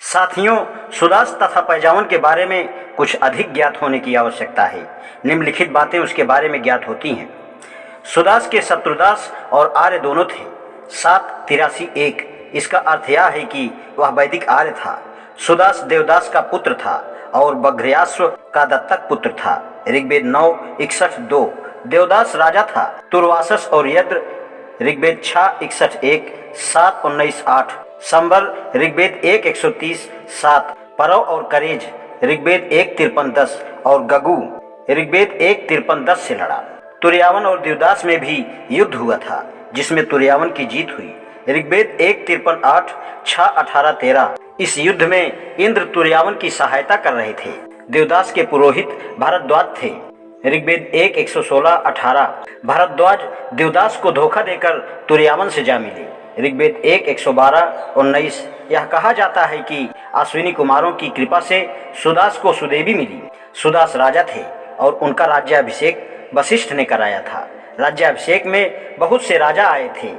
साथियों, सुदास तथा पैजावन के बारे में कुछ अधिक ज्ञात होने की आवश्यकता है। निम्नलिखित बातें उसके बारे में ज्ञात होती हैं। सुदास के शत्रुदास और आर्य दोनों थे। 783 इसका अर्थ यह है कि वह वैदिक आर्य था। सुदास देवदास का पुत्र था और बघ्र्याश्व का दत्तक पुत्र था। ऋग्वेद 9:61-2। देवदास राजा था। तुर्वासस और यद्र ऋग्वेद 6:61-1, 7:19-8। संबर ऋग्वेद 1:130-7। परव और करेज ऋग्वेद 1:53-10 और गगु ऋग्वेद 1:53-10 से लड़ा। तुर्यावन और देवदास में भी युद्ध हुआ था, जिसमें तुर्यावन की जीत हुई। ऋग्वेद 1:53-8, 6:18-13। इस युद्ध में इंद्र तुर्यावन की सहायता कर रहे थे। देवदास के पुरोहित भारद्वाज थे। ऋग्वेद 1:116-18। भारद्वाज देवदास को धोखा देकर तुर्यावन से जा मिले। ऋग्वेद 1:112-19। यह कहा जाता है कि अश्विनी कुमारों की कृपा से सुदास को सुदेवी मिली। सुदास राजा थे और उनका राज्याभिषेक वशिष्ठ ने कराया था। राज्याभिषेक में बहुत से राजा आए थे।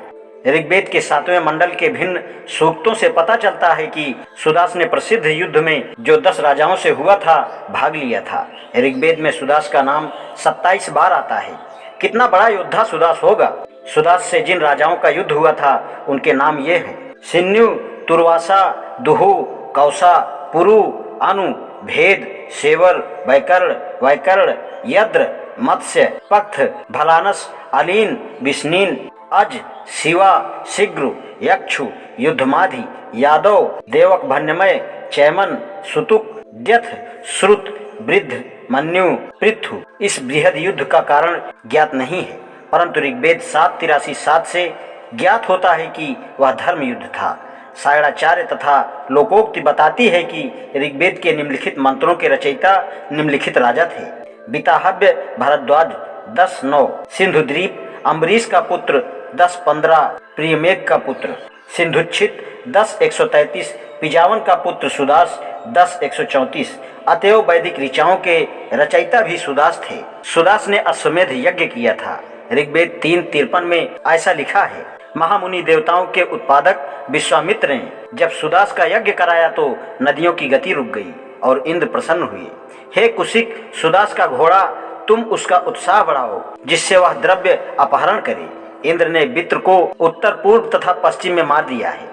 ऋग्वेद के 7वें मंडल के भिन्न सूक्तों से पता चलता है कि सुदास ने प्रसिद्ध युद्ध में जो 10 राजाओं से हुआ था भाग लिया था। ऋग्वेद में सुदास का नाम 27 बार आता है। कितना बड़ा योद्धा सुदास होगा। सुदास से जिन राजाओं का युद्ध हुआ था उनके नाम ये हैं: सिन्यु, तुर्वासा, दुहु, कौसा, पुरु, अनु, भेद, सेवर, वैकर्ण, यद्र, मत्स्य, पक्थ, भलानस, अलीन, विष्णीन, अज, शिवा, शीघ्र, यक्षु, युद्धमाधि, यादव, देवक, भन्यमय, चैमन, सुतुक, द्यथ, श्रुत, वृद्ध, मन्यु, पृथु। इस बृहद युद्ध का कारण ज्ञात नहीं है, परंतु ऋग्वेद 7:83-7 से ज्ञात होता है कि वह धर्म युद्ध था। सायणाचार्य तथा लोकोक्ति बताती है कि ऋग्वेद के निम्नलिखित मंत्रों के रचयिता निम्नलिखित राजा थे: बिताहव्य भारद्वाज 10:9। सिंधुद्वीप अम्बरीश का पुत्र 10:15। प्रियमेघ का पुत्र सिंधुच्छित 10:133। पिजावन का पुत्र सुदास 10:134। अतएव वैदिक ऋचाओं के रचयिता भी सुदास थे। सुदास ने अश्वमेध यज्ञ किया था। ऋग्वेद 3:53 में ऐसा लिखा है: महामुनि देवताओं के उत्पादक विश्वामित्र ने जब सुदास का यज्ञ कराया तो नदियों की गति रुक गई और इंद्र प्रसन्न हुए। हे कुशिक, सुदास का घोड़ा तुम उसका उत्साह बढ़ाओ जिससे वह द्रव्य अपहरण करे। इंद्र ने वित्र को उत्तर, पूर्व तथा पश्चिम में मार दिया है।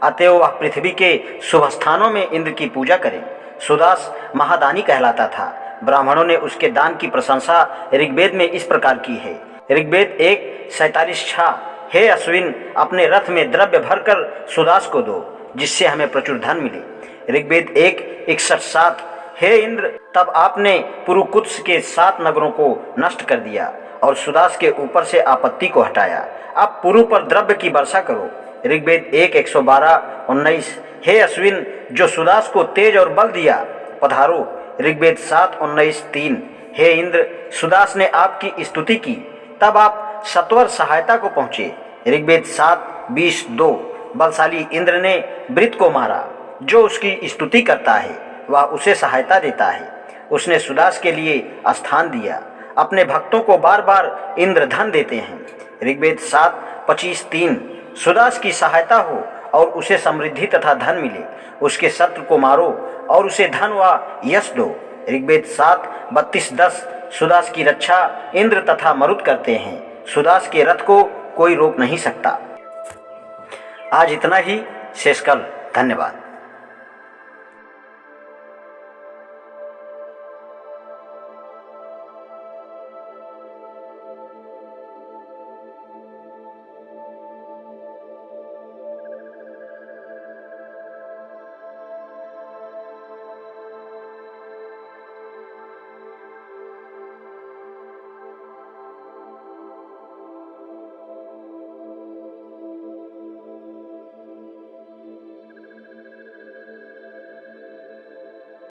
अतएव वह पृथ्वी के शुभ स्थानों में इंद्र की पूजा करे। सुदास महादानी कहलाता था। ब्राह्मणों ने उसके दान की प्रशंसा ऋग्वेद में इस प्रकार की है: ऋग्वेद 1:47-6। हे अश्विन, अपने रथ में द्रव्य भरकर सुदास को दो जिससे हमें प्रचुर धन मिले। ऋग्वेद 1:61-7। हे इंद्र, तब आपने पुरुकुत्स के 7 नगरों को नष्ट कर दिया और सुदास के ऊपर से आपत्ति को हटाया। अब पुरु पर द्रव्य की वर्षा करो। ऋग्वेद 1:112-19। हे अश्विन, जो सुदास को तेज और बल दिया, पधारो। ऋग्वेद 7:19-3। हे इंद्र, सुदास ने आपकी स्तुति की, तब आप सत्वर सहायता को पहुंचे। ऋग्वेद 7:20-2। बलशाली इंद्र ने वृत्त को मारा। जो उसकी स्तुति करता है वह उसे सहायता देता है। उसने सुदास के लिए स्थान दिया। अपने भक्तों को बार बार इंद्र धन देते हैं। ऋग्वेद 7:25-3। सुदास की सहायता हो और उसे समृद्धि तथा धन मिले। उसके शत्रु को मारो और उसे धन व यश दो। ऋग्वेद 7:32-10। सुदास की रक्षा इंद्र तथा मरुत करते हैं। सुदास के रथ को कोई रोक नहीं सकता। आज इतना ही, शेष कल। धन्यवाद।